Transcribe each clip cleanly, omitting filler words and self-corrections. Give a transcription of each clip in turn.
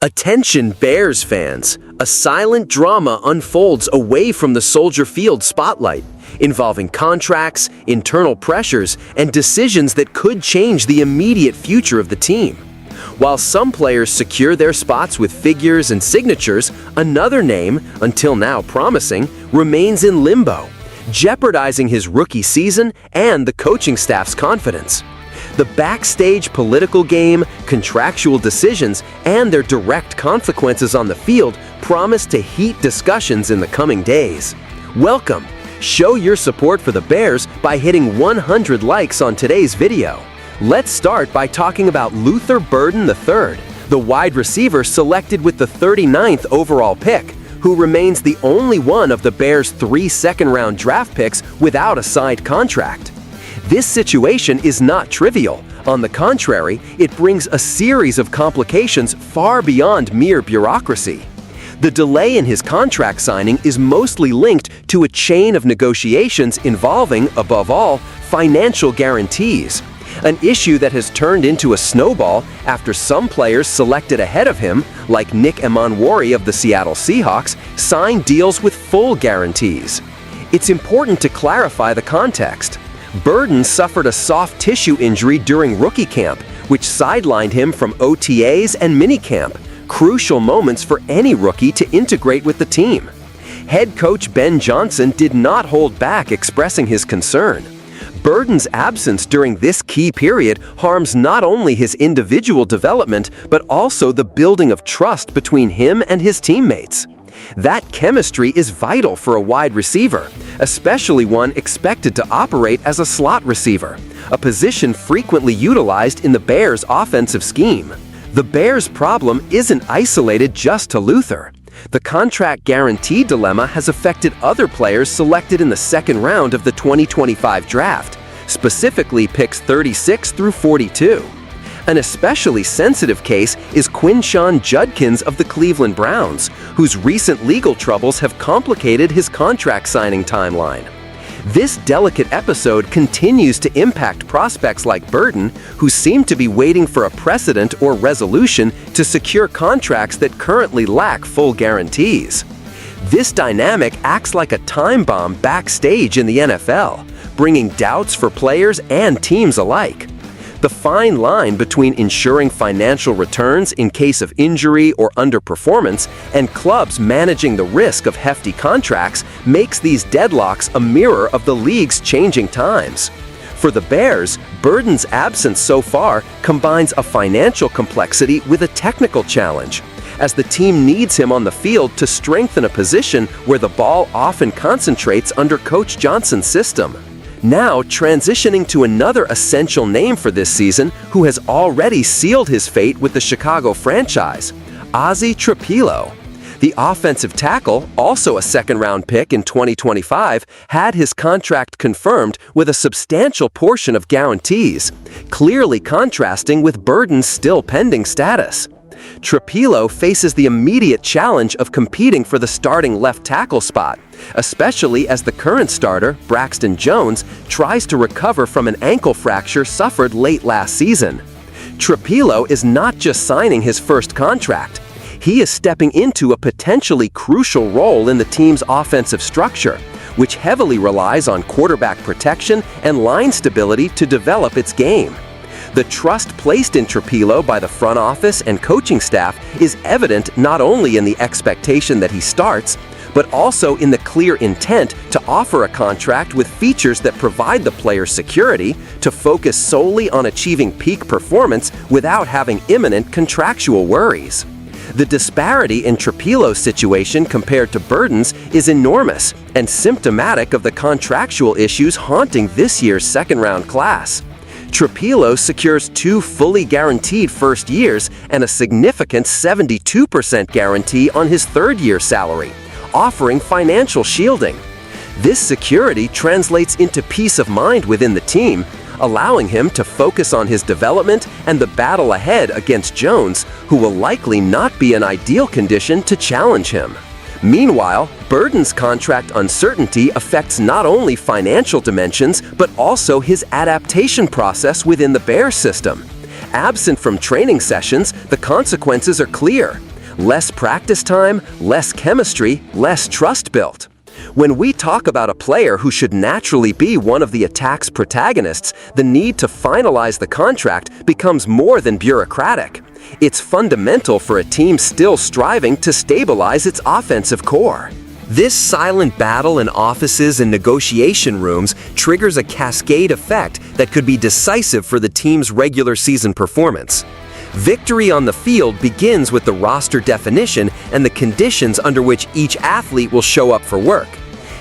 Attention Bears fans! A silent drama unfolds away from the Soldier Field spotlight, involving contracts, internal pressures, and decisions that could change the immediate future of the team. While some players secure their spots with figures and signatures, another name, until now promising, remains in limbo, jeopardizing his rookie season and the coaching staff's confidence. The backstage political game, contractual decisions, and their direct consequences on the field promise to heat discussions in the coming days. Welcome! Show your support for the Bears by hitting 100 likes on today's video. Let's start by talking about Luther Burden III, the wide receiver selected with the 39th overall pick, who remains the only one of the Bears' 3 second-round draft picks without a signed contract. This situation is not trivial. On the contrary, it brings a series of complications far beyond mere bureaucracy. The delay in his contract signing is mostly linked to a chain of negotiations involving, above all, financial guarantees, an issue that has turned into a snowball after some players selected ahead of him, like Nick Emanwari of the Seattle Seahawks, signed deals with full guarantees. It's important to clarify the context. Burden suffered a soft tissue injury during rookie camp, which sidelined him from OTAs and minicamp, crucial moments for any rookie to integrate with the team. Head coach Ben Johnson did not hold back expressing his concern. Burden's absence during this key period harms not only his individual development, but also the building of trust between him and his teammates. That chemistry is vital for a wide receiver, especially one expected to operate as a slot receiver, a position frequently utilized in the Bears' offensive scheme. The Bears' problem isn't isolated just to Luther. The contract guarantee dilemma has affected other players selected in the second round of the 2025 draft, specifically picks 36 through 42. An especially sensitive case is Quinshon Judkins of the Cleveland Browns, whose recent legal troubles have complicated his contract signing timeline. This delicate episode continues to impact prospects like Burden, who seem to be waiting for a precedent or resolution to secure contracts that currently lack full guarantees. This dynamic acts like a time bomb backstage in the NFL, bringing doubts for players and teams alike. The fine line between ensuring financial returns in case of injury or underperformance and clubs managing the risk of hefty contracts makes these deadlocks a mirror of the league's changing times. For the Bears, Burden's absence so far combines a financial complexity with a technical challenge, as the team needs him on the field to strengthen a position where the ball often concentrates under Coach Johnson's system. Now, transitioning to another essential name for this season who has already sealed his fate with the Chicago franchise, Ozzie Trapilo. The offensive tackle, also a second-round pick in 2025, had his contract confirmed with a substantial portion of guarantees, clearly contrasting with Burden's still pending status. Trapilo faces the immediate challenge of competing for the starting left tackle spot, especially as the current starter, Braxton Jones, tries to recover from an ankle fracture suffered late last season. Trapilo is not just signing his first contract. He is stepping into a potentially crucial role in the team's offensive structure, which heavily relies on quarterback protection and line stability to develop its game. The trust placed in Trapilo by the front office and coaching staff is evident not only in the expectation that he starts, but also in the clear intent to offer a contract with features that provide the player security to focus solely on achieving peak performance without having imminent contractual worries. The disparity in Trapilo's situation compared to Burden's is enormous and symptomatic of the contractual issues haunting this year's second-round class. Trapilo secures 2 fully guaranteed first years and a significant 72% guarantee on his third-year salary, offering financial shielding. This security translates into peace of mind within the team, allowing him to focus on his development and the battle ahead against Jones, who will likely not be an ideal condition to challenge him. Meanwhile, Burden's contract uncertainty affects not only financial dimensions, but also his adaptation process within the Bears system. Absent from training sessions, the consequences are clear. Less practice time, less chemistry, less trust built. When we talk about a player who should naturally be one of the attack's protagonists, the need to finalize the contract becomes more than bureaucratic. It's fundamental for a team still striving to stabilize its offensive core. This silent battle in offices and negotiation rooms triggers a cascade effect that could be decisive for the team's regular season performance. Victory on the field begins with the roster definition and the conditions under which each athlete will show up for work.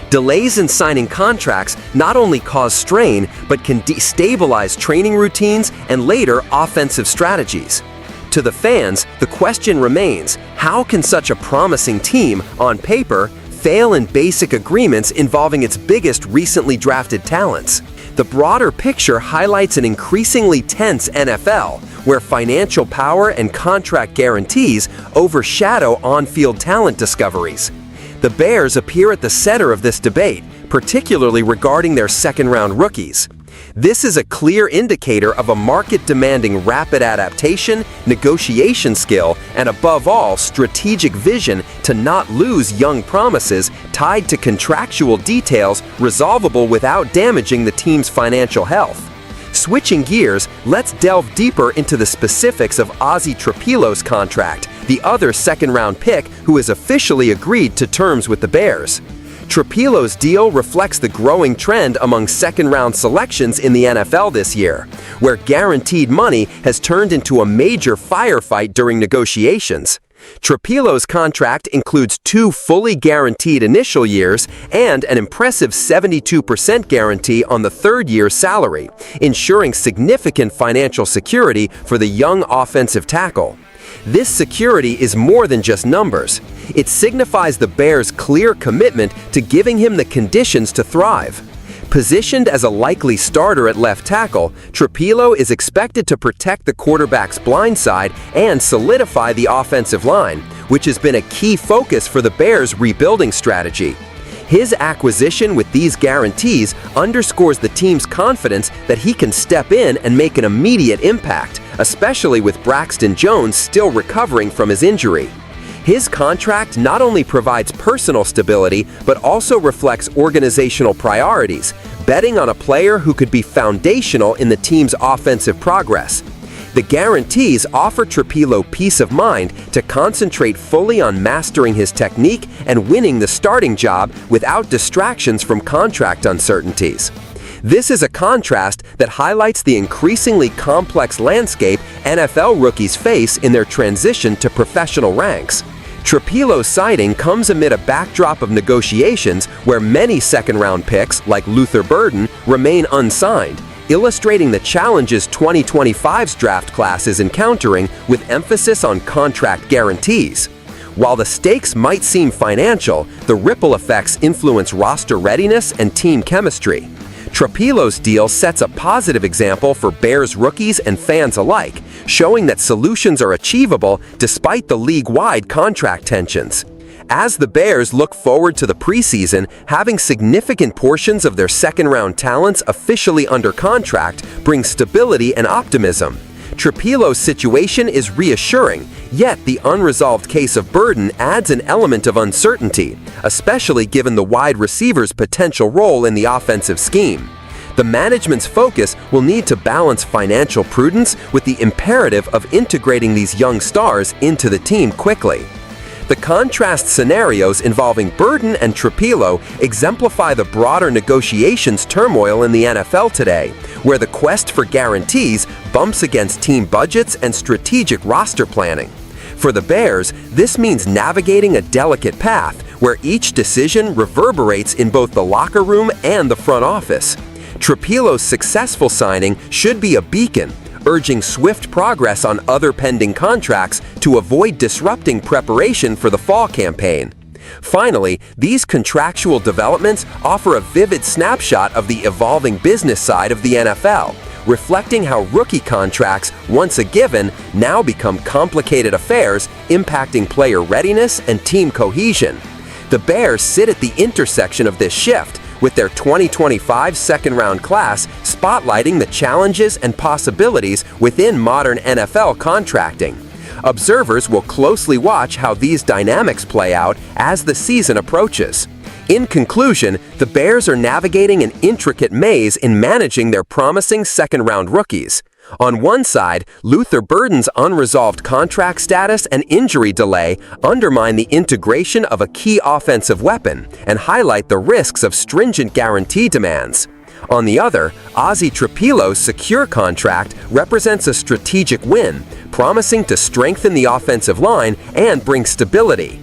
Delays in signing contracts not only cause strain, but can destabilize training routines and later offensive strategies. To the fans, the question remains, how can such a promising team, on paper, fail in basic agreements involving its biggest recently drafted talents? The broader picture highlights an increasingly tense NFL, where financial power and contract guarantees overshadow on-field talent discoveries. The Bears appear at the center of this debate, particularly regarding their second-round rookies. This is a clear indicator of a market demanding rapid adaptation, negotiation skill, and above all, strategic vision to not lose young promises tied to contractual details resolvable without damaging the team's financial health. Switching gears, let's delve deeper into the specifics of Ozzy Trappilo's contract, the other second-round pick who has officially agreed to terms with the Bears. Trappilo's deal reflects the growing trend among second-round selections in the NFL this year, where guaranteed money has turned into a major firefight during negotiations. Trappilo's contract includes 2 fully guaranteed initial years and an impressive 72% guarantee on the third-year salary, ensuring significant financial security for the young offensive tackle. This security is more than just numbers. It signifies the Bears' clear commitment to giving him the conditions to thrive. Positioned as a likely starter at left tackle, Trappilo is expected to protect the quarterback's blind side and solidify the offensive line, which has been a key focus for the Bears' rebuilding strategy. His acquisition with these guarantees underscores the team's confidence that he can step in and make an immediate impact, especially with Braxton Jones still recovering from his injury. His contract not only provides personal stability, but also reflects organizational priorities, betting on a player who could be foundational in the team's offensive progress. The guarantees offer Trappilo peace of mind to concentrate fully on mastering his technique and winning the starting job without distractions from contract uncertainties. This is a contrast that highlights the increasingly complex landscape NFL rookies face in their transition to professional ranks. Trappilo's signing comes amid a backdrop of negotiations where many second-round picks, like Luther Burden, remain unsigned, illustrating the challenges 2025's draft class is encountering with emphasis on contract guarantees. While the stakes might seem financial, the ripple effects influence roster readiness and team chemistry. Trappilo's deal sets a positive example for Bears rookies and fans alike, showing that solutions are achievable despite the league-wide contract tensions. As the Bears look forward to the preseason, having significant portions of their second-round talents officially under contract brings stability and optimism. Trappilo's situation is reassuring, yet the unresolved case of Burden adds an element of uncertainty, especially given the wide receiver's potential role in the offensive scheme. The management's focus will need to balance financial prudence with the imperative of integrating these young stars into the team quickly. The contrast scenarios involving Burden and Trappilo exemplify the broader negotiations turmoil in the NFL today, where the quest for guarantees bumps against team budgets and strategic roster planning. For the Bears, this means navigating a delicate path where each decision reverberates in both the locker room and the front office. Trappilo's successful signing should be a beacon, urging swift progress on other pending contracts to avoid disrupting preparation for the fall campaign. Finally, these contractual developments offer a vivid snapshot of the evolving business side of the NFL, reflecting how rookie contracts, once a given, now become complicated affairs impacting player readiness and team cohesion. The Bears sit at the intersection of this shift, with their 2025 second-round class spotlighting the challenges and possibilities within modern NFL contracting. Observers will closely watch how these dynamics play out as the season approaches. In conclusion, the Bears are navigating an intricate maze in managing their promising second-round rookies. On one side, Luther Burden's unresolved contract status and injury delay undermine the integration of a key offensive weapon and highlight the risks of stringent guarantee demands. On the other, Ozzie Trappilo's secure contract represents a strategic win, promising to strengthen the offensive line and bring stability.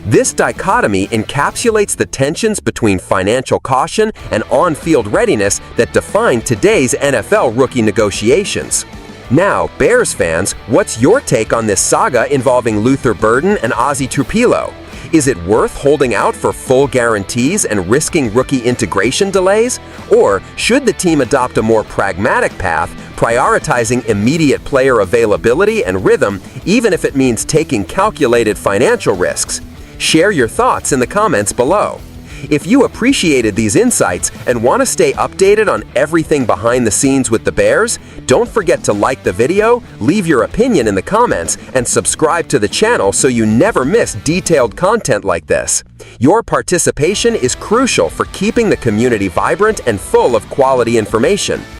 This dichotomy encapsulates the tensions between financial caution and on-field readiness that define today's NFL rookie negotiations. Now, Bears fans, what's your take on this saga involving Luther Burden and Ozzie Trappilo? Is it worth holding out for full guarantees and risking rookie integration delays? Or should the team adopt a more pragmatic path, prioritizing immediate player availability and rhythm, even if it means taking calculated financial risks? Share your thoughts in the comments below. If you appreciated these insights and want to stay updated on everything behind the scenes with the Bears, don't forget to like the video, leave your opinion in the comments, and subscribe to the channel so you never miss detailed content like this. Your participation is crucial for keeping the community vibrant and full of quality information.